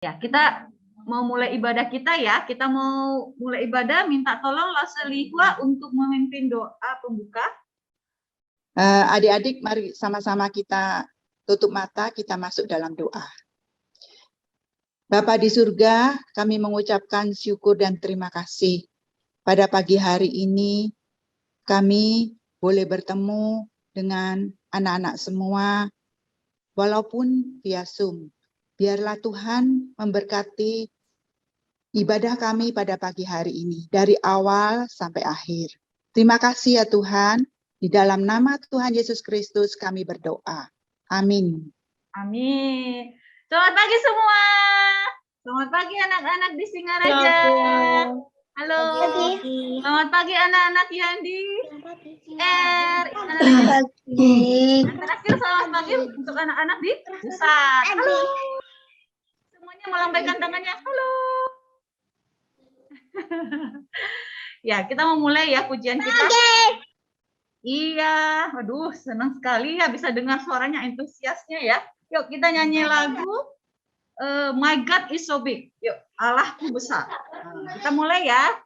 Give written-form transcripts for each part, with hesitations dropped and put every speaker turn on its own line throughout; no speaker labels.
Ya, kita mau mulai ibadah kita ya. Kita mau mulai ibadah, minta tolong Laselihwa untuk memimpin doa pembuka.
Adik-adik, mari sama-sama kita tutup mata, kita masuk dalam doa. Bapa di surga, kami mengucapkan syukur dan terima kasih. Pada pagi hari ini, kami boleh bertemu dengan anak-anak semua, walaupun via Zoom. Biarlah Tuhan memberkati ibadah kami pada pagi hari ini, dari awal sampai akhir. Terima kasih ya Tuhan, di dalam nama Tuhan Yesus Kristus kami berdoa. Amin.
Amin. Selamat pagi semua. Selamat pagi anak-anak di Singaraja. Halo. Selamat pagi anak-anak yang di
Selamat pagi.
terakhir selamat pagi untuk anak-anak di pusat. Halo. Semuanya melambaikan tangannya. Halo. Ya, kita mau mulai ya pujian kita. Iya, aduh senang sekali ya bisa dengar suaranya, antusiasnya ya. Yuk kita nyanyi lagu My God is so big. Yuk, Allahku besar. Kita mulai ya.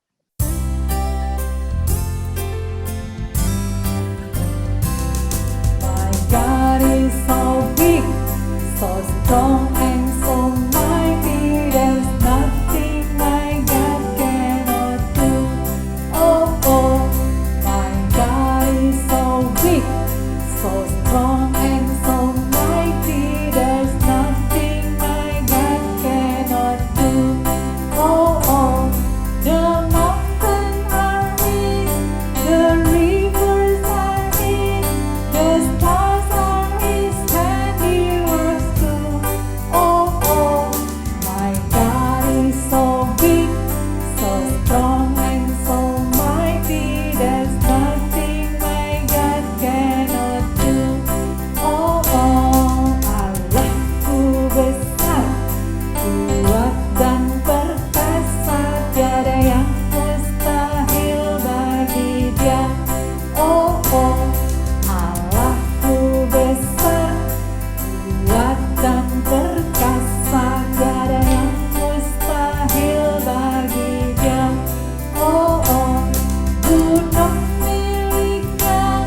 My God is so big, so strong and so mighty. There's nothing my God cannot do. Oh, oh, my God is so big, so strong and so mighty. There's nothing my God cannot do. Oh, oh, the mountains are His, the rivers are His, the stars are His handiwork too. Oh, oh, my God is so big, so strong and so mighty. There's nothing my God cannot do. Oh, oh, Allahku besar, kuat dan perkasa, tiada yang mustahil bagi Dia. Oh, oh, Allahku besar, kuat dan perkasa, tiada yang mustahil bagi Dia. Oh, oh, gunung miliknya,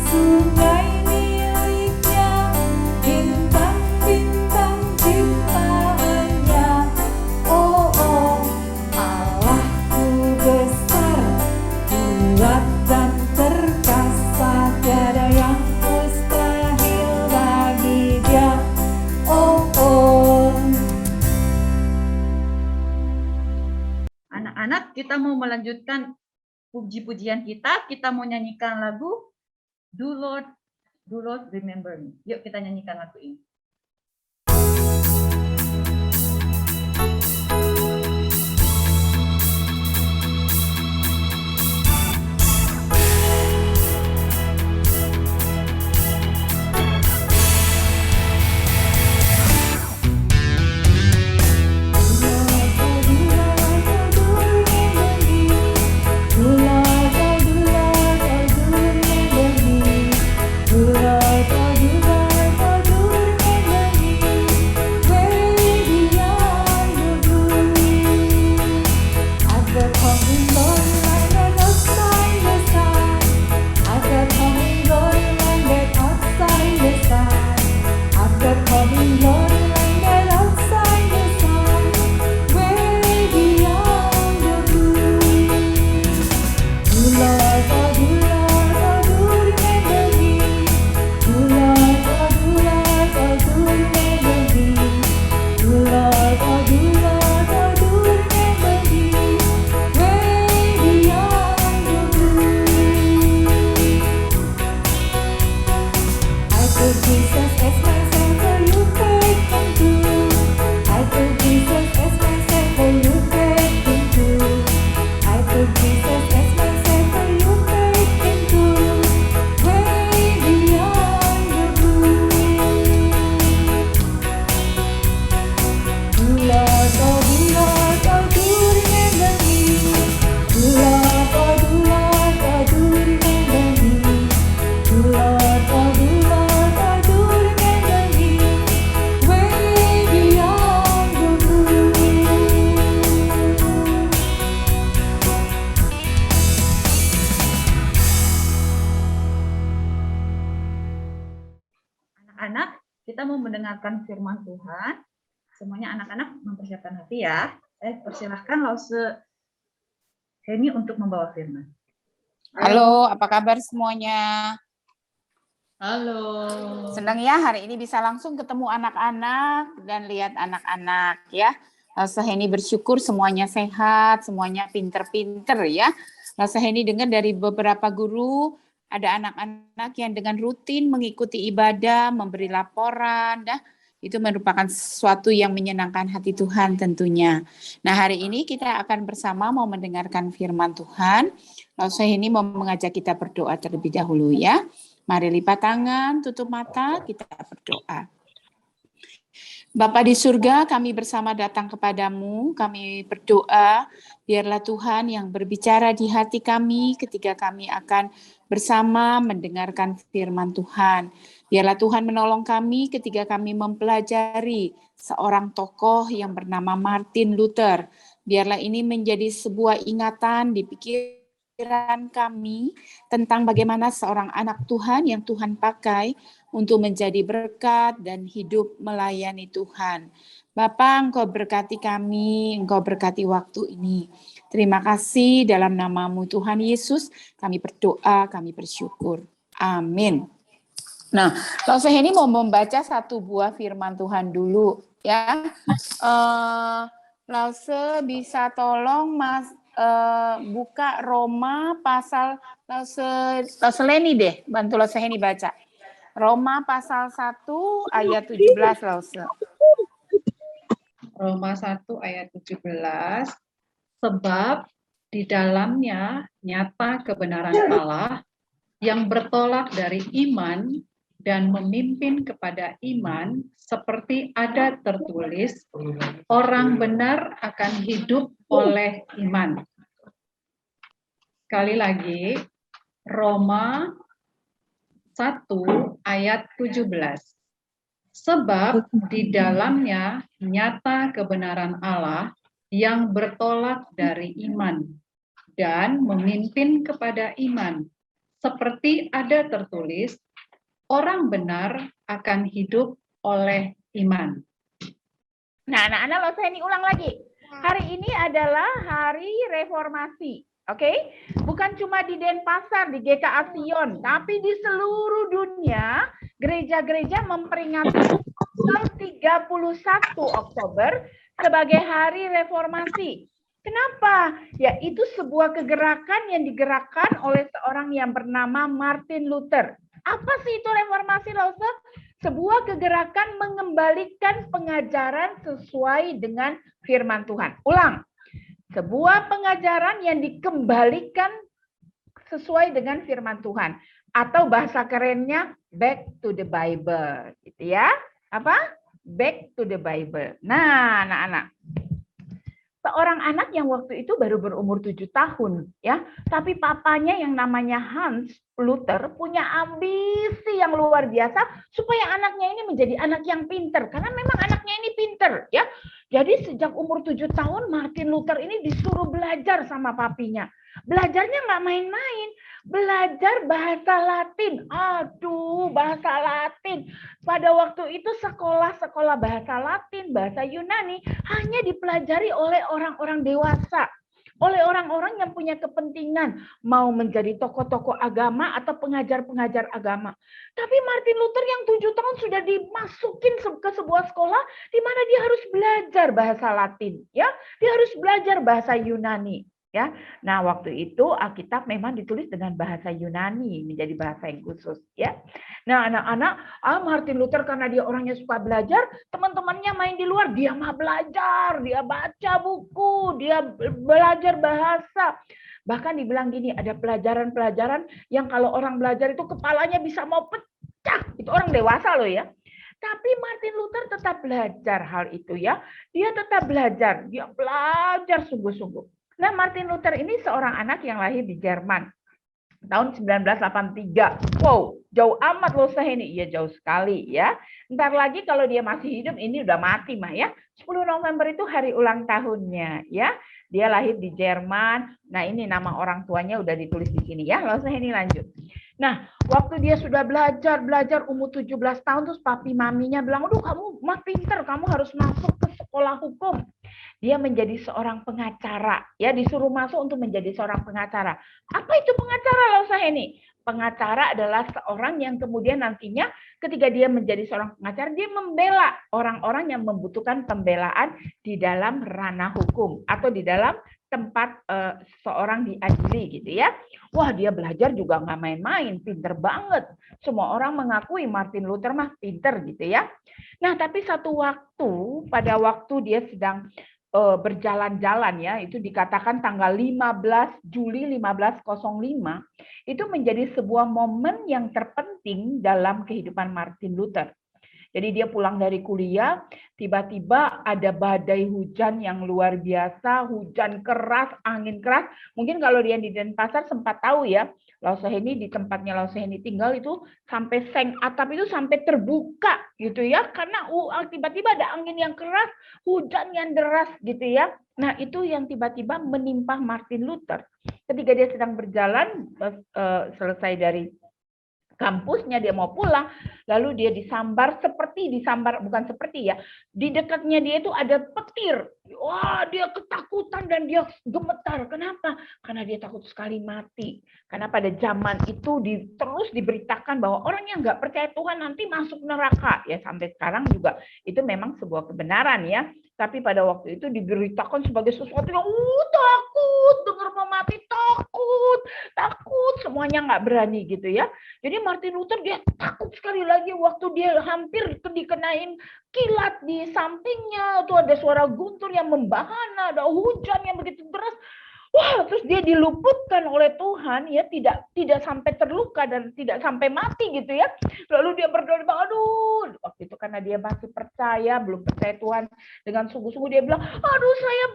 sungai miliknya, bintang-bintang ciptaannya. Oh, oh, Allahku besar, kuat dan perkasa, tiada yang mustahil bagi Dia. Oh, oh.
Anak-anak, kita mau melanjutkan puji-pujian kita. Kita mau nyanyikan lagu Do Lord Remember Me. Yuk kita nyanyikan lagu ini.
Do Lord,
kita mau mendengarkan firman Tuhan. Semuanya anak-anak mempersiapkan hati ya. Saya persilahkan Lause Heni untuk membawa firman.
Halo, apa kabar semuanya?
Halo.
Senang ya hari ini bisa langsung ketemu anak-anak dan lihat anak-anak ya. Lause Heni bersyukur semuanya sehat, semuanya pinter-pinter ya. Lause Heni dengar dari beberapa guru, ada anak-anak yang dengan rutin mengikuti ibadah, memberi laporan, itu merupakan sesuatu yang menyenangkan hati Tuhan tentunya. Nah, hari ini kita akan bersama mau mendengarkan firman Tuhan. Lause Heni mau mengajak kita berdoa terlebih dahulu ya. Mari lipat tangan, tutup mata, kita berdoa. Bapa di surga, kami bersama datang kepadamu, kami berdoa, biarlah Tuhan yang berbicara di hati kami ketika kami akan bersama mendengarkan firman Tuhan. Biarlah Tuhan menolong kami ketika kami mempelajari seorang tokoh yang bernama Martin Luther. Biarlah ini menjadi sebuah ingatan di pikiran kami tentang bagaimana seorang anak Tuhan yang Tuhan pakai untuk menjadi berkat dan hidup melayani Tuhan. Bapa, Engkau berkati kami, Engkau berkati waktu ini. Terima kasih dalam nama-Mu Tuhan Yesus, kami berdoa, kami bersyukur. Amin. Nah, Lause Heni mau membaca satu buah firman Tuhan dulu ya. Lause bisa tolong Mas buka Roma pasal Lause Leni deh, bantu Lause Heni baca. Roma pasal 1 ayat 17 Lause.
Roma 1 ayat 17, sebab di dalamnya nyata kebenaran Allah yang bertolak dari iman dan memimpin kepada iman, seperti ada tertulis, orang benar akan hidup oleh iman. Sekali lagi, Roma 1 ayat 17. Sebab di dalamnya nyata kebenaran Allah yang bertolak dari iman dan memimpin kepada iman, seperti ada tertulis, orang benar akan hidup oleh iman.
Nah, anak-anak Lause Heni ulang lagi. Hari ini adalah hari reformasi. Oke? Bukan cuma di Denpasar, di GKA Sion, tapi di seluruh dunia gereja-gereja memperingati 31 Oktober sebagai hari reformasi. Kenapa? Ya, itu sebuah kegerakan yang digerakkan oleh seorang yang bernama Martin Luther. Apa sih itu reformasi, Lause? Sebuah kegerakan mengembalikan pengajaran sesuai dengan firman Tuhan. Ulang. Sebuah pengajaran yang dikembalikan sesuai dengan firman Tuhan. Atau bahasa kerennya, back to the Bible. Gitu ya. Apa? Back to the Bible. Nah, anak-anak. Seorang anak yang waktu itu baru berumur 7 tahun, ya, tapi papanya yang namanya Hans Luther punya ambisi yang luar biasa supaya anaknya ini menjadi anak yang pinter, karena memang anaknya ini pinter, ya. Jadi sejak umur 7 tahun Martin Luther ini disuruh belajar sama papinya. Belajarnya nggak main-main, belajar bahasa Latin. Aduh, bahasa Latin. Pada waktu itu sekolah-sekolah bahasa Latin, bahasa Yunani hanya dipelajari oleh orang-orang dewasa, oleh orang-orang yang punya kepentingan mau menjadi tokoh-tokoh agama atau pengajar-pengajar agama. Tapi Martin Luther yang 7 tahun sudah dimasukin ke sebuah sekolah di mana dia harus belajar bahasa Latin, ya. Dia harus belajar bahasa Yunani. Ya, nah waktu itu Alkitab memang ditulis dengan bahasa Yunani, menjadi bahasa yang khusus, ya. Nah anak-anak, Martin Luther karena dia orangnya suka belajar, teman-temannya main di luar, dia mah belajar, dia baca buku, dia belajar bahasa. Bahkan dibilang gini, ada pelajaran-pelajaran yang kalau orang belajar itu kepalanya bisa mau pecah, itu orang dewasa loh ya. Tapi Martin Luther tetap belajar hal itu ya, dia tetap belajar, dia belajar sungguh-sungguh. Nah, Martin Luther ini seorang anak yang lahir di Jerman tahun 1983. Wow, jauh amat Lause Heni. Iya, jauh sekali ya. Ntar lagi kalau dia masih hidup, ini udah mati mah ya. 10 November itu hari ulang tahunnya ya. Dia lahir di Jerman. Nah, ini nama orang tuanya udah ditulis di sini ya. Lause Heni lanjut. Nah, waktu dia sudah belajar umur 17 tahun, terus papi maminya bilang, aduh kamu mah pinter, kamu harus masuk ke sekolah hukum. Dia menjadi seorang pengacara, ya disuruh masuk untuk menjadi seorang pengacara. Apa itu pengacara, Lausaheni? Pengacara adalah seorang yang kemudian nantinya ketika dia menjadi seorang pengacara, dia membela orang-orang yang membutuhkan pembelaan di dalam ranah hukum atau di dalam tempat seorang diadili gitu ya. Wah, dia belajar juga nggak main-main, pinter banget. Semua orang mengakui Martin Luther mah pinter gitu ya. Nah, tapi satu waktu, pada waktu dia sedang berjalan-jalan ya, itu dikatakan tanggal 15 Juli 1505, itu menjadi sebuah momen yang terpenting dalam kehidupan Martin Luther. Jadi dia pulang dari kuliah, tiba-tiba ada badai hujan yang luar biasa, hujan keras, angin keras. Mungkin kalau dia di Denpasar sempat tahu ya, Lausaheni di tempatnya Lausaheni tinggal itu sampai seng atap itu sampai terbuka gitu ya, karena tiba-tiba ada angin yang keras, hujan yang deras gitu ya. Nah itu yang tiba-tiba menimpa Martin Luther. Ketika dia sedang berjalan, selesai dari kampusnya, dia mau pulang, lalu dia disambar, bukan seperti ya, di dekatnya dia itu ada petir. Wah, dia ketakutan dan dia gemetar. Kenapa? Karena dia takut sekali mati. Karena pada zaman itu terus diberitakan bahwa orang yang nggak percaya Tuhan nanti masuk neraka. Ya sampai sekarang juga itu memang sebuah kebenaran ya. Tapi pada waktu itu diberitakan sebagai sesuatu yang takut, dengar mau mati, takut, semuanya nggak berani gitu ya. Jadi Martin Luther dia takut sekali lagi waktu dia hampir dikenain kilat di sampingnya, tuh ada suara guntur yang membahana, ada hujan yang begitu deras. Wah, terus dia diluputkan oleh Tuhan ya, tidak sampai terluka dan tidak sampai mati gitu ya. Lalu dia berdoa, aduh, waktu itu karena dia masih percaya, belum percaya Tuhan dengan sungguh-sungguh, dia bilang, aduh saya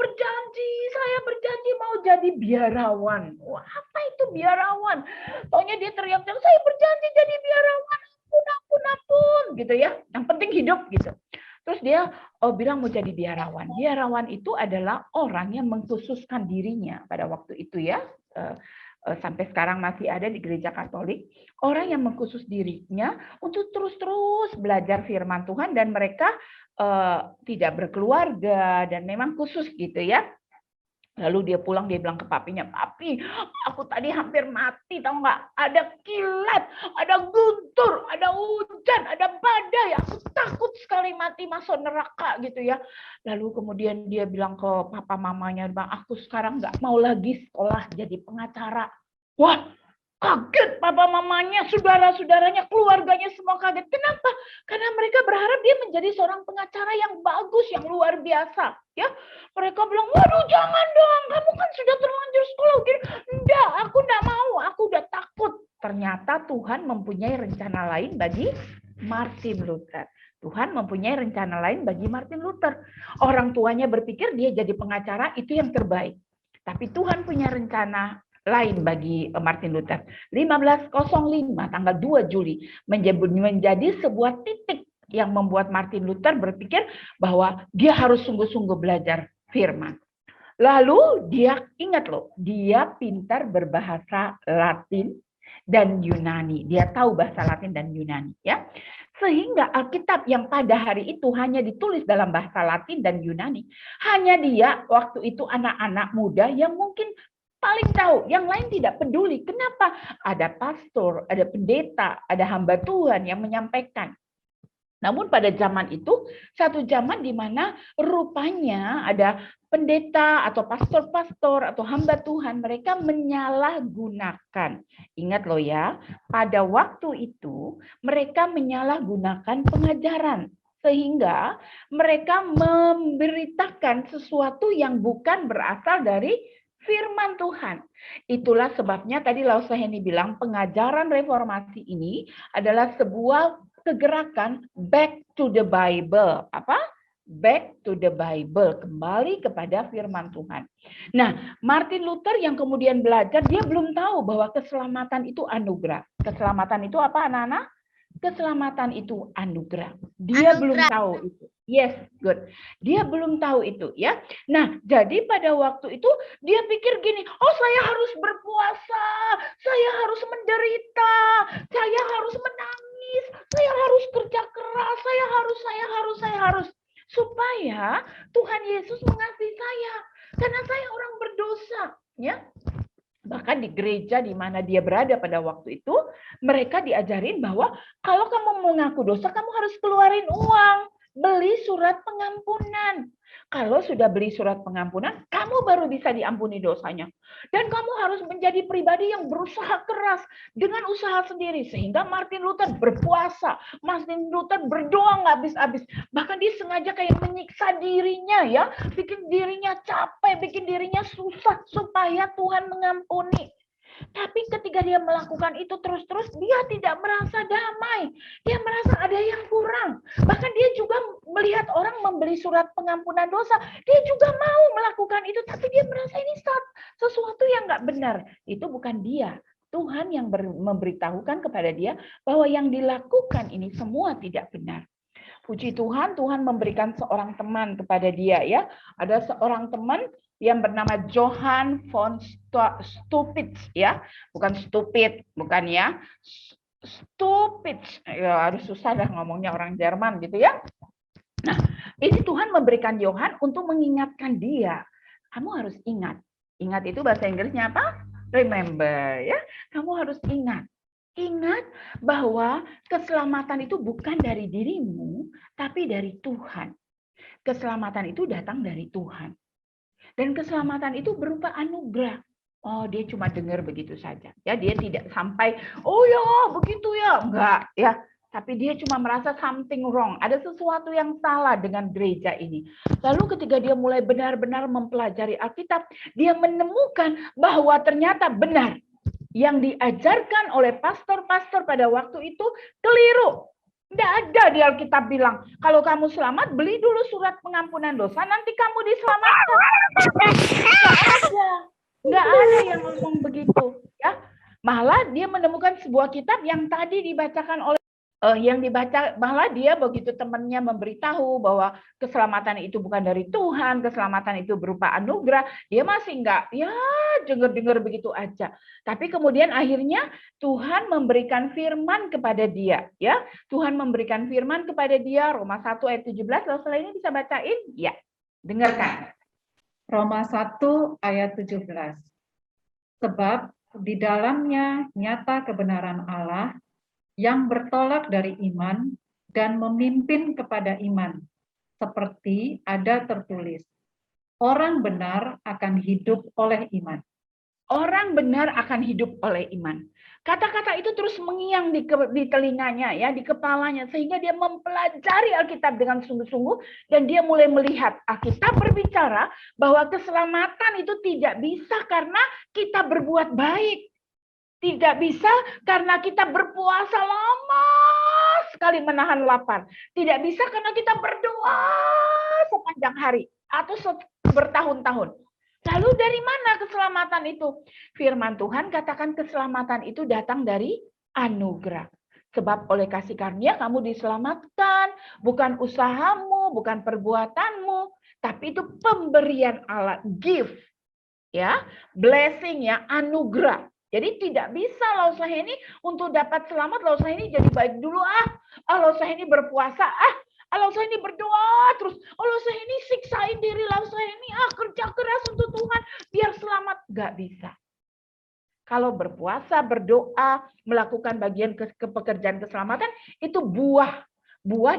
berjanji mau jadi biarawan. Wah, apa itu biarawan? Taunya dia teriak-teriak, saya berjanji jadi biarawan, ampun, gitu ya. Yang penting hidup gitu. Terus dia bilang mau jadi biarawan. Biarawan itu adalah orang yang mengkhususkan dirinya pada waktu itu ya. Sampai sekarang masih ada di gereja Katolik. Orang yang mengkhusus dirinya untuk terus-terus belajar firman Tuhan dan mereka tidak berkeluarga dan memang khusus gitu ya. Lalu dia pulang, dia bilang ke papinya, papi, aku tadi hampir mati, tahu nggak? Ada kilat, ada guntur, ada hujan, ada badai. Aku takut sekali mati masuk neraka gitu ya. Lalu kemudian dia bilang ke papa mamanya, aku sekarang nggak mau lagi sekolah jadi pengacara. Wah, kaget papa mamanya, saudara-saudaranya, keluarganya semua kaget. Kenapa? Karena mereka berharap dia menjadi seorang pengacara yang bagus, yang luar biasa. Ya, mereka bilang, waduh jangan dong, kamu kan sudah terlanjur sekolah. Enggak, aku enggak mau, aku udah takut. Ternyata Tuhan mempunyai rencana lain bagi Martin Luther. Tuhan mempunyai rencana lain bagi Martin Luther. Orang tuanya berpikir dia jadi pengacara itu yang terbaik. Tapi Tuhan punya rencana lain bagi Martin Luther. 1505 tanggal 2 Juli menjadi sebuah titik yang membuat Martin Luther berpikir bahwa dia harus sungguh-sungguh belajar firman. Lalu dia ingat loh, dia pintar berbahasa Latin dan Yunani. Dia tahu bahasa Latin dan Yunani ya. Sehingga Alkitab yang pada hari itu hanya ditulis dalam bahasa Latin dan Yunani, hanya dia waktu itu anak-anak muda yang mungkin paling tahu, yang lain tidak peduli. Kenapa? Ada pastor, ada pendeta, ada hamba Tuhan yang menyampaikan. Namun pada zaman itu, satu zaman di mana rupanya ada pendeta atau pastor-pastor atau hamba Tuhan, mereka menyalahgunakan. Ingat loh ya, pada waktu itu mereka menyalahgunakan pengajaran. Sehingga mereka memberitakan sesuatu yang bukan berasal dari firman Tuhan. Itulah sebabnya tadi Lausaheni bilang pengajaran reformasi ini adalah sebuah kegerakan back to the Bible. Apa? Back to the Bible. Kembali kepada firman Tuhan. Nah, Martin Luther yang kemudian belajar, dia belum tahu bahwa keselamatan itu anugerah. Keselamatan itu apa anak-anak? Keselamatan itu anugerah. Dia belum tahu itu. Yes, good. Dia belum tahu itu ya. Nah, jadi pada waktu itu dia pikir gini, oh saya harus berpuasa, saya harus menderita, saya harus menangis, saya harus kerja keras, saya harus. Supaya Tuhan Yesus mengasihi saya. Karena saya orang berdosa. Ya. Bahkan di gereja di mana dia berada pada waktu itu, mereka diajarin bahwa kalau kamu mengaku dosa, kamu harus keluarin uang. Beli surat pengampunan. Kalau sudah beli surat pengampunan, kamu baru bisa diampuni dosanya. Dan kamu harus menjadi pribadi yang berusaha keras dengan usaha sendiri. Sehingga Martin Luther berpuasa. Martin Luther berdoa nggak habis-habis. Bahkan dia sengaja kayak menyiksa dirinya ya. Bikin dirinya capek, bikin dirinya susah supaya Tuhan mengampuni. Tapi ketika dia melakukan itu terus-terus, dia tidak merasa damai. Dia merasa ada yang kurang. Bahkan dia juga melihat orang membeli surat pengampunan dosa. Dia juga mau melakukan itu, tapi dia merasa ini sesuatu yang nggak benar. Itu bukan dia. Tuhan yang memberitahukan kepada dia bahwa yang dilakukan ini semua tidak benar. Puji Tuhan, Tuhan memberikan seorang teman kepada dia ya. Ada seorang teman yang bernama Johann von Stupitz ya, bukan stupid, bukan ya, Stupitz. Ya, harus susah dah ngomongnya orang Jerman gitu ya. Nah, ini Tuhan memberikan Johann untuk mengingatkan dia. Kamu harus ingat. Ingat itu bahasa Inggrisnya apa? Remember ya. Kamu harus ingat. Ingat bahwa keselamatan itu bukan dari dirimu, tapi dari Tuhan. Keselamatan itu datang dari Tuhan. Dan keselamatan itu berupa anugerah. Oh, dia cuma dengar begitu saja. Ya, dia tidak sampai, oh ya, begitu ya. Enggak, ya. Tapi dia cuma merasa something wrong. Ada sesuatu yang salah dengan gereja ini. Lalu ketika dia mulai benar-benar mempelajari Alkitab, dia menemukan bahwa ternyata benar. Yang diajarkan oleh pastor-pastor pada waktu itu keliru. Tidak ada di Alkitab bilang, kalau kamu selamat, beli dulu surat pengampunan dosa, nanti kamu diselamatkan. Nggak ada yang ngomong begitu. Ya, malah dia menemukan sebuah kitab yang tadi dibacakan oleh malah dia begitu temannya memberitahu bahwa keselamatan itu bukan dari Tuhan, keselamatan itu berupa anugerah, dia masih enggak ya dengar-dengar begitu aja. Tapi kemudian akhirnya Tuhan memberikan firman kepada dia, ya. Tuhan memberikan firman kepada dia, Roma 1 ayat 17, lalu setelah ini bisa bacain? Ya, dengarkan.
Roma 1 ayat 17. Sebab di dalamnya nyata kebenaran Allah yang bertolak dari iman dan memimpin kepada iman. Seperti ada tertulis, orang benar akan hidup oleh iman.
Orang benar akan hidup oleh iman. Kata-kata itu terus mengiang di telinganya, ya, di kepalanya, sehingga dia mempelajari Alkitab dengan sungguh-sungguh, dan dia mulai melihat Alkitab berbicara bahwa keselamatan itu tidak bisa karena kita berbuat baik. Tidak bisa karena kita berpuasa lama sekali menahan lapar. Tidak bisa karena kita berdoa sepanjang hari atau bertahun-tahun. Lalu dari mana keselamatan itu? Firman Tuhan katakan keselamatan itu datang dari anugerah. Sebab oleh kasih karunia kamu diselamatkan, bukan usahamu, bukan perbuatanmu, tapi itu pemberian Allah, gift. Ya, blessing ya, anugerah. Jadi tidak bisa lalu saya ini untuk dapat selamat, lalu saya ini jadi baik dulu lalu saya ini berpuasa lalu saya ini berdoa terus, lalu saya ini siksain diri, lalu saya ini kerja keras untuk Tuhan biar selamat. Nggak bisa. Kalau berpuasa, berdoa, melakukan bagian pekerjaan keselamatan itu buah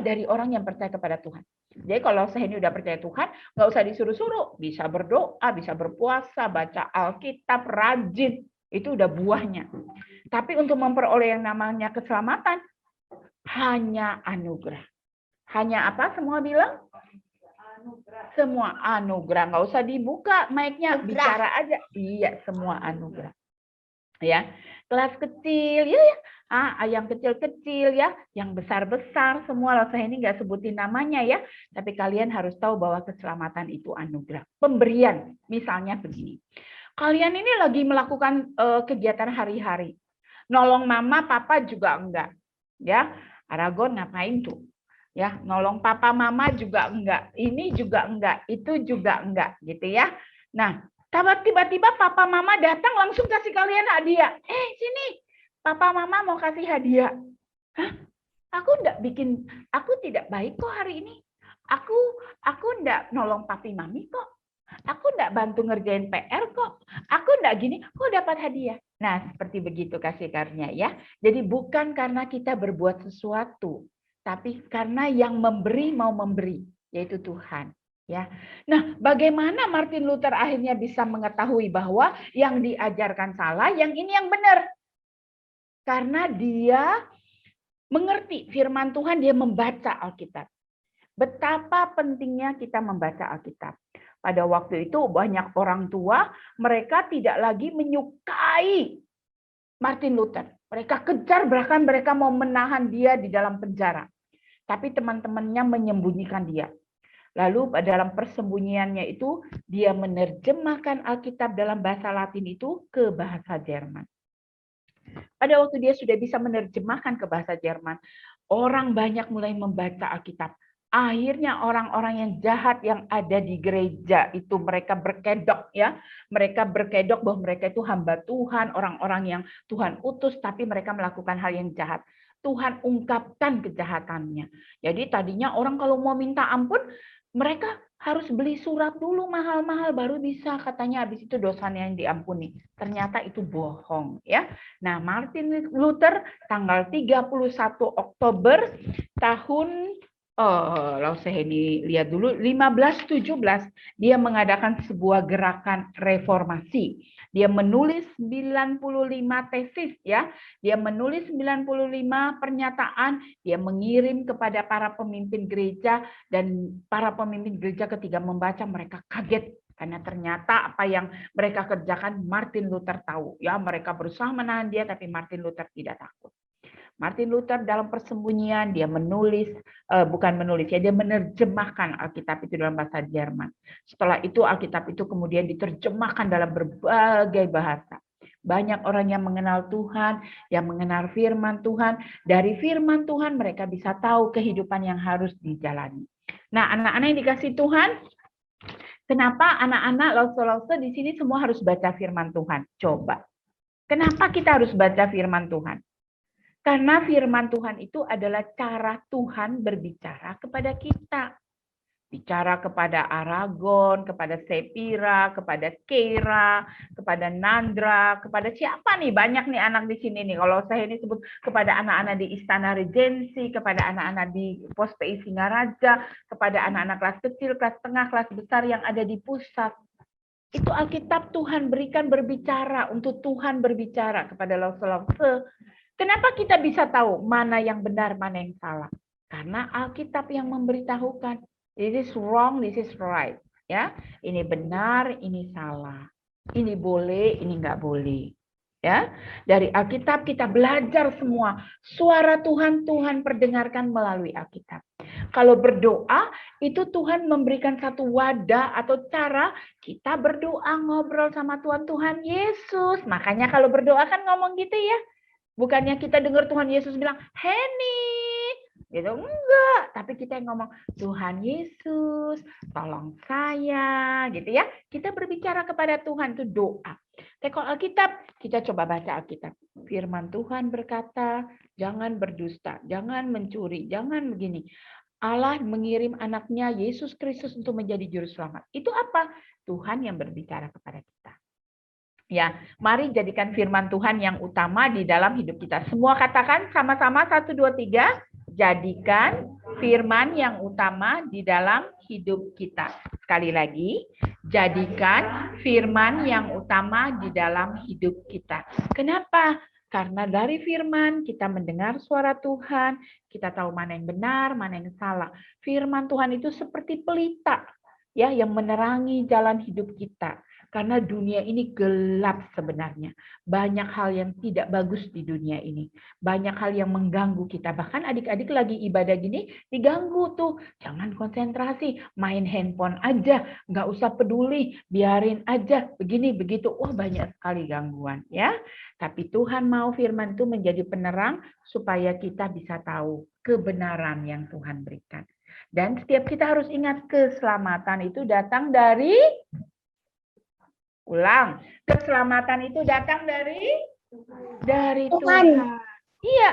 dari orang yang percaya kepada Tuhan. Jadi kalau saya ini udah percaya Tuhan, nggak usah disuruh-suruh, bisa berdoa, bisa berpuasa, baca Alkitab, rajin. Itu udah buahnya. Tapi untuk memperoleh yang namanya keselamatan, hanya anugerah. Hanya apa semua bilang? Anugerah. Semua anugerah. Nggak usah dibuka mic-nya, bicara aja. Iya, semua anugerah. Ya, kelas kecil, ya. Yang kecil-kecil, ya. Yang besar-besar, semua. Loh, saya ini nggak sebutin namanya, ya. Tapi kalian harus tahu bahwa keselamatan itu anugerah. Pemberian, misalnya begini. Kalian ini lagi melakukan kegiatan hari-hari. Nolong mama, papa juga enggak. Ya, Aragon ngapain tuh? Ya, nolong papa, mama juga enggak. Ini juga enggak, itu juga enggak, gitu ya. Nah, tiba-tiba papa, mama datang langsung kasih kalian hadiah. Sini, Papa Mama mau kasih hadiah. Hah? Aku tidak baik kok hari ini. Aku enggak nolong papi mami kok. Aku enggak bantu ngerjain PR kok. Aku enggak gini, kok dapat hadiah. Nah, seperti begitu kasih karunia ya. Jadi bukan karena kita berbuat sesuatu, tapi karena yang memberi mau memberi, yaitu Tuhan. Ya. Nah, bagaimana Martin Luther akhirnya bisa mengetahui bahwa yang diajarkan salah, yang ini yang benar? Karena dia mengerti firman Tuhan, dia membaca Alkitab. Betapa pentingnya kita membaca Alkitab. Pada waktu itu banyak orang tua, mereka tidak lagi menyukai Martin Luther. Mereka kejar, bahkan mereka mau menahan dia di dalam penjara. Tapi teman-temannya menyembunyikan dia. Lalu dalam persembunyiannya itu, dia menerjemahkan Alkitab dalam bahasa Latin itu ke bahasa Jerman. Pada waktu dia sudah bisa menerjemahkan ke bahasa Jerman, orang banyak mulai membaca Alkitab. Akhirnya orang-orang yang jahat yang ada di gereja itu mereka berkedok ya. Mereka berkedok bahwa mereka itu hamba Tuhan, orang-orang yang Tuhan utus tapi mereka melakukan hal yang jahat. Tuhan ungkapkan kejahatannya. Jadi tadinya orang kalau mau minta ampun, mereka harus beli surat dulu mahal-mahal baru bisa katanya habis itu dosanya yang diampuni. Ternyata itu bohong ya. Nah, Martin Luther tanggal 31 Oktober tahun saya ini lihat dulu 1517 dia mengadakan sebuah gerakan reformasi. Dia menulis 95 tesis ya. Dia menulis 95 pernyataan, dia mengirim kepada para pemimpin gereja dan para pemimpin gereja ketika membaca mereka kaget karena ternyata apa yang mereka kerjakan Martin Luther tahu ya. Mereka berusaha menahan dia tapi Martin Luther tidak takut. Martin Luther dalam persembunyian dia menulis, dia menerjemahkan Alkitab itu dalam bahasa Jerman. Setelah itu Alkitab itu kemudian diterjemahkan dalam berbagai bahasa. Banyak orang yang mengenal Tuhan, yang mengenal firman Tuhan. Dari firman Tuhan mereka bisa tahu kehidupan yang harus dijalani. Nah, anak-anak yang dikasih Tuhan, kenapa anak-anak lause-lause di sini semua harus baca firman Tuhan? Coba. Kenapa kita harus baca firman Tuhan? Karena firman Tuhan itu adalah cara Tuhan berbicara kepada kita. Bicara kepada Aragon, kepada Sepira, kepada Keira, kepada Nandra, kepada siapa nih? Banyak nih anak di sini nih. Kalau saya ini sebut kepada anak-anak di Istana Regensi, kepada anak-anak di Pos PI Singaraja, kepada anak-anak kelas kecil, kelas tengah, kelas besar yang ada di pusat. Itu Alkitab Tuhan berikan berbicara, untuk Tuhan berbicara kepada lause-lause. Kenapa kita bisa tahu mana yang benar, mana yang salah? Karena Alkitab yang memberitahukan, this is wrong, this is right. Ya, ini benar, ini salah. Ini boleh, ini nggak boleh. Ya, dari Alkitab kita belajar semua. Suara Tuhan, Tuhan perdengarkan melalui Alkitab. Kalau berdoa, itu Tuhan memberikan satu wadah atau cara kita berdoa, ngobrol sama Tuhan Yesus. Makanya kalau berdoa kan ngomong gitu ya. Bukannya kita dengar Tuhan Yesus bilang, Henny, gitu, enggak. Tapi kita yang ngomong, Tuhan Yesus, tolong saya, gitu ya. Kita berbicara kepada Tuhan, itu doa. Tapi kalau Alkitab, kita coba baca Alkitab. Firman Tuhan berkata, jangan berdusta, jangan mencuri, jangan begini. Allah mengirim anaknya Yesus Kristus untuk menjadi juru selamat. Itu apa? Tuhan yang berbicara kepada kita. Ya, mari jadikan firman Tuhan yang utama di dalam hidup kita. Semua katakan sama-sama 1, 2, 3. Jadikan firman yang utama di dalam hidup kita. Sekali lagi, jadikan firman yang utama di dalam hidup kita. Kenapa? Karena dari firman kita mendengar suara Tuhan, kita tahu mana yang benar, mana yang salah. Firman Tuhan itu seperti pelita ya yang menerangi jalan hidup kita. Karena dunia ini gelap sebenarnya. Banyak hal yang tidak bagus di dunia ini. Banyak hal yang mengganggu kita. Bahkan adik-adik lagi ibadah gini, diganggu tuh. Jangan konsentrasi, main handphone aja. Nggak usah peduli, biarin aja. Begini, begitu. Wah, banyak sekali gangguan. Ya. Tapi Tuhan mau firman itu menjadi penerang supaya kita bisa tahu kebenaran yang Tuhan berikan. Dan setiap kita harus ingat keselamatan itu datang dari... Ulang, keselamatan itu datang dari Dari Tuhan. Iya.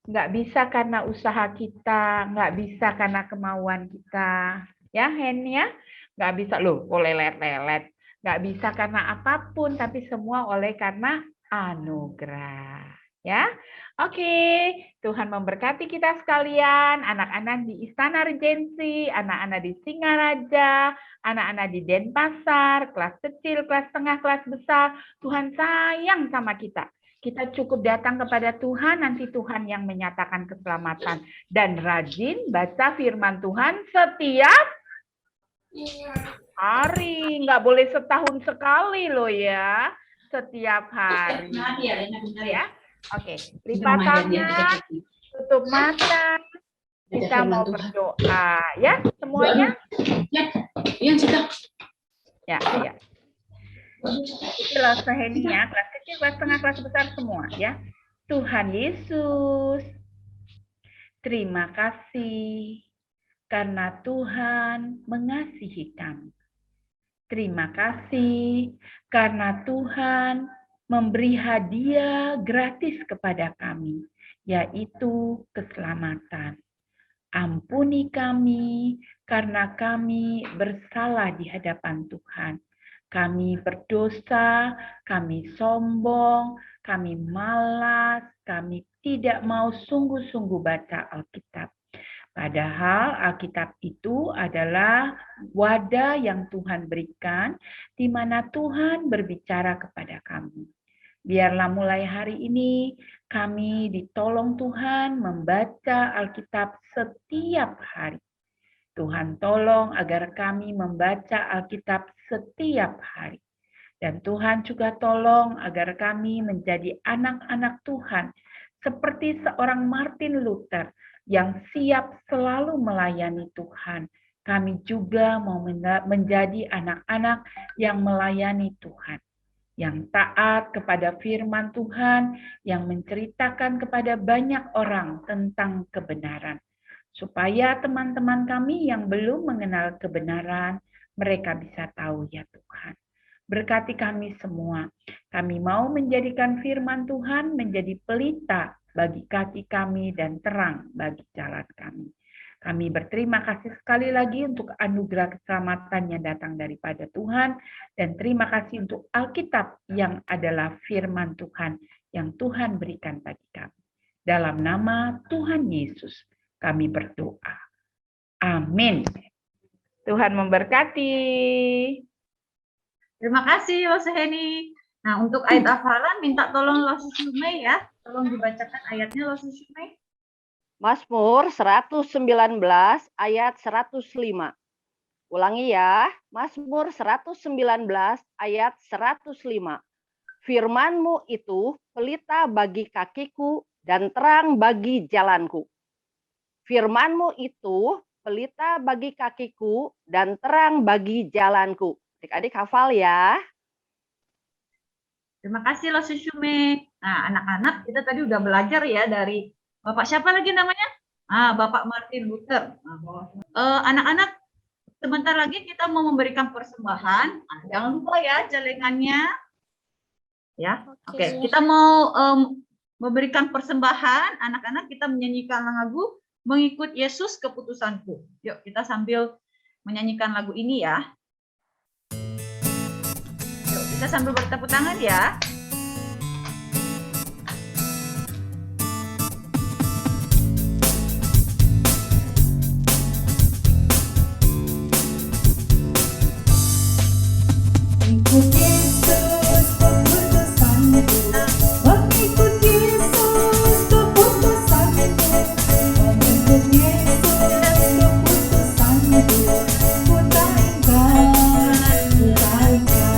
Nggak bisa karena usaha kita, nggak bisa karena kemauan kita. Ya, Hen ya. Nggak bisa, loh, kok lelet-lelet. Nggak bisa karena apapun, tapi semua oleh karena anugerah. Ya, oke. Tuhan memberkati kita sekalian, anak-anak di Istana Regensi, anak-anak di Singaraja, anak-anak di Denpasar, kelas kecil, kelas tengah, kelas besar. Tuhan sayang sama kita. Kita cukup datang kepada Tuhan, nanti Tuhan yang menyatakan keselamatan. Dan rajin baca firman Tuhan setiap hari. Nggak boleh setahun sekali loh ya. Setiap hari. Ya. Oke, lipat tangan, tutup mata. Kita mau berdoa. Ya, semuanya? Ya. Itulah seheninya, kelas kecil, kelas tengah, kelas besar semua ya. Tuhan Yesus, terima kasih karena Tuhan mengasihi kami. Terima kasih karena Tuhan memberi hadiah gratis kepada kami, yaitu keselamatan. Ampuni kami karena kami bersalah di hadapan Tuhan. Kami berdosa, kami sombong, kami malas, kami tidak mau sungguh-sungguh baca Alkitab. Padahal Alkitab itu adalah wadah yang Tuhan berikan, di mana Tuhan berbicara kepada kami. Biarlah mulai hari ini kami ditolong Tuhan membaca Alkitab setiap hari. Tuhan tolong agar kami membaca Alkitab setiap hari. Dan Tuhan juga tolong agar kami menjadi anak-anak Tuhan seperti seorang Martin Luther yang siap selalu melayani Tuhan. Kami juga mau menjadi anak-anak yang melayani Tuhan, yang taat kepada firman Tuhan, yang menceritakan kepada banyak orang tentang kebenaran. Supaya teman-teman kami yang belum mengenal kebenaran, mereka bisa tahu ya Tuhan. Berkati kami semua. Kami mau menjadikan firman Tuhan menjadi pelita bagi kaki kami dan terang bagi jalan kami. Kami berterima kasih sekali lagi untuk anugerah keselamatan yang datang daripada Tuhan. Dan terima kasih untuk Alkitab yang adalah firman Tuhan yang Tuhan berikan bagi kami. Dalam nama Tuhan Yesus kami berdoa. Amin. Tuhan memberkati.
Terima kasih Lose Heni. Nah, untuk ayat hafalan minta tolong Lose Shumei ya. Tolong dibacakan ayatnya Lose Shumei.
Mazmur 119 ayat 105. Ulangi ya. Mazmur 119 ayat 105. Firman-Mu itu pelita bagi kakiku dan terang bagi jalanku. Firman-Mu itu pelita bagi kakiku dan terang bagi jalanku. Adik-adik hafal ya.
Terima kasih Lose Shumei. Nah, anak-anak kita tadi udah belajar ya dari Bapak siapa lagi namanya? Bapak Martin Luther. Anak-anak, sebentar lagi kita mau memberikan persembahan. Jangan lupa ya jalengannya. Ya, oke. Kita mau memberikan persembahan. Anak-anak kita menyanyikan lagu Mengikut Yesus Keputusanku. Yuk kita sambil menyanyikan lagu ini ya. Yuk kita sambil bertepuk tangan ya.
Mengikut Yesus keputusanku, mengikut Yesus keputusanku, mengikut Yesus keputusanku, ku tak ingkar, ku tak ingkar.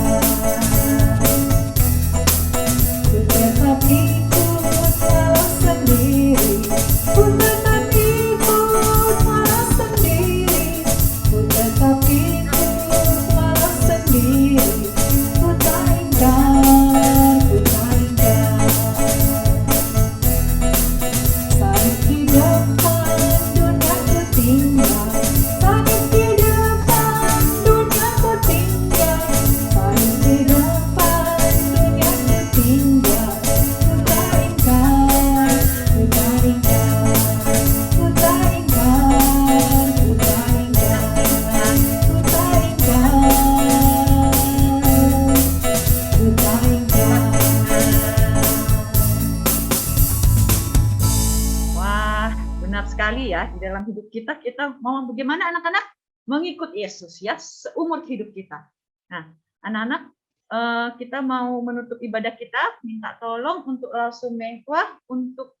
sekali ya di dalam hidup kita, kita mau bagaimana anak-anak mengikut Yesus ya seumur hidup kita. Nah, anak-anak kita mau menutup ibadah kita, minta tolong untuk langsung Mengkwa untuk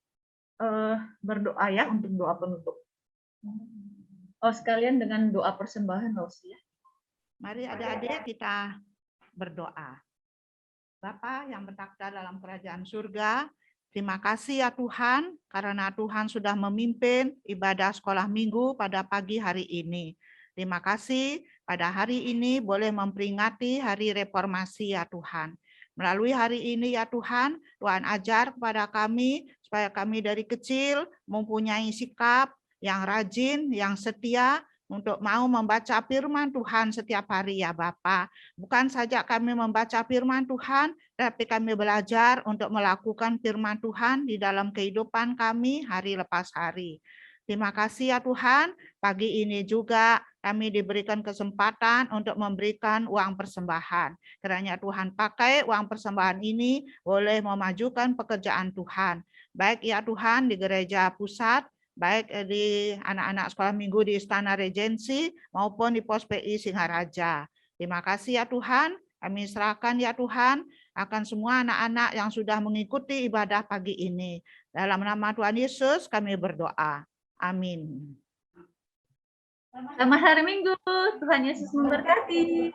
berdoa ya, untuk doa penutup. Oh, sekalian dengan doa persembahan ya.
Mari adik-adik kita berdoa. Bapa yang bertakhta dalam kerajaan surga, terima kasih ya Tuhan, karena Tuhan sudah memimpin ibadah sekolah minggu pada pagi hari ini. Terima kasih pada hari ini boleh memperingati hari reformasi ya Tuhan. Melalui hari ini ya Tuhan, Tuhan ajar kepada kami, supaya kami dari kecil mempunyai sikap yang rajin, yang setia, untuk mau membaca firman Tuhan setiap hari ya Bapa. Bukan saja kami membaca firman Tuhan, tapi kami belajar untuk melakukan firman Tuhan di dalam kehidupan kami hari lepas hari. Terima kasih ya Tuhan, pagi ini juga kami diberikan kesempatan untuk memberikan uang persembahan. Kiranya Tuhan pakai uang persembahan ini boleh memajukan pekerjaan Tuhan. Baik ya Tuhan di gereja pusat, baik di anak-anak sekolah minggu di Istana Regensi maupun di Pos PI Singaraja. Terima kasih ya Tuhan, kami serahkan ya Tuhan akan semua anak-anak yang sudah mengikuti ibadah pagi ini. Dalam nama Tuhan Yesus kami berdoa. Amin.
Selamat hari Minggu, Tuhan Yesus memberkati.